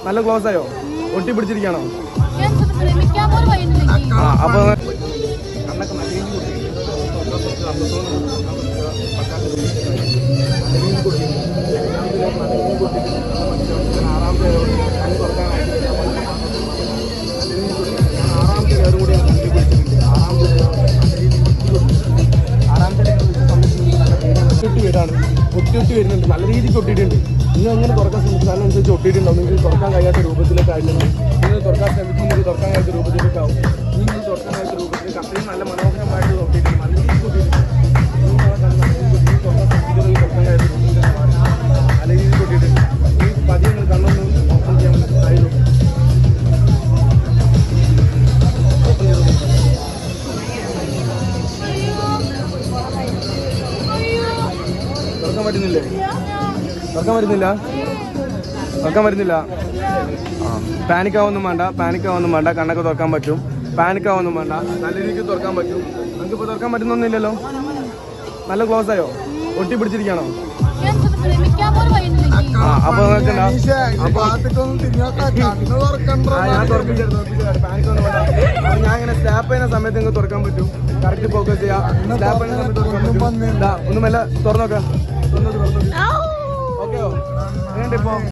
നല്ല ക്ലോസ് ആയോ? ഒട്ടി പിടിച്ചിരിക്കണോ? അപ്പൊ വീടാണ് ഒട്ടി വരുന്നുണ്ട്, നല്ല രീതിക്ക് ഒട്ടിയിട്ടുണ്ട്. നിങ്ങൾ എങ്ങനെ തുറക്കാൻ ശ്രമിക്കും അതിനനുസരിച്ച് ഒട്ടിയിട്ടുണ്ടാവും. നിങ്ങൾക്ക് തുറക്കാൻ കഴിയാത്ത രൂപത്തിലൊക്കെ ആയിട്ടുണ്ട്. നിങ്ങൾ തുറക്കാൻ ശ്രമിക്കും, നിങ്ങൾക്ക് തുറക്കാൻ കഴിയാത്ത രൂപത്തിലൊക്കെ ആവും. നിങ്ങൾ തുറക്കാൻ കഴിയാത്ത രൂപത്തിലേക്ക് അത്രയും നല്ല മനോഹരമായിട്ട് ഒട്ടിയിട്ടുണ്ട്, നല്ല രീതിക്ക് ഒട്ടിയിട്ടുണ്ട്. തുറക്കാൻ കഴിയാത്ത രൂപത്തിലേക്ക് നല്ല രീതിക്ക് ഒട്ടിയിട്ടുണ്ട്. ഈ പതിയെ നിങ്ങൾ കണ്ണൊന്നും ഓപ്പൺ ചെയ്യാൻ കഴിയുള്ളൂ. തുറക്കാൻ പറ്റുന്നില്ലേ? തുറക്കാൻ വരുന്നില്ല. പാനിക്കാവൊന്നും വേണ്ട. കണ്ണൊക്കെ തുറക്കാൻ പറ്റും. പാനിക്കാവൊന്നും വേണ്ട. നല്ല രീതിക്ക് തുറക്കാൻ പറ്റും. നമുക്കിപ്പോൾ തുറക്കാൻ പറ്റുന്നൊന്നുമില്ലല്ലോ. നല്ല ക്ലോസ് ആയോ? ഒട്ടി പിടിച്ചിരിക്കണോ? അപ്പൊ ഞാൻ ഇങ്ങനെ സ്റ്റാപ്പ് ചെയ്യുന്ന സമയത്ത് നിങ്ങൾക്ക് തുറക്കാൻ പറ്റും. കറക്റ്റ് ഫോക്കസ് ചെയ്യാം. സ്റ്റാപ്പ് ചെയ്യുന്ന സമയത്ത് തുറക്കാൻ പറ്റും. ഒന്നുമല്ല, തുറന്നോക്കാം. ഓക്കെയോ? എങ്ങനെയുണ്ട് ഇപ്പൊ?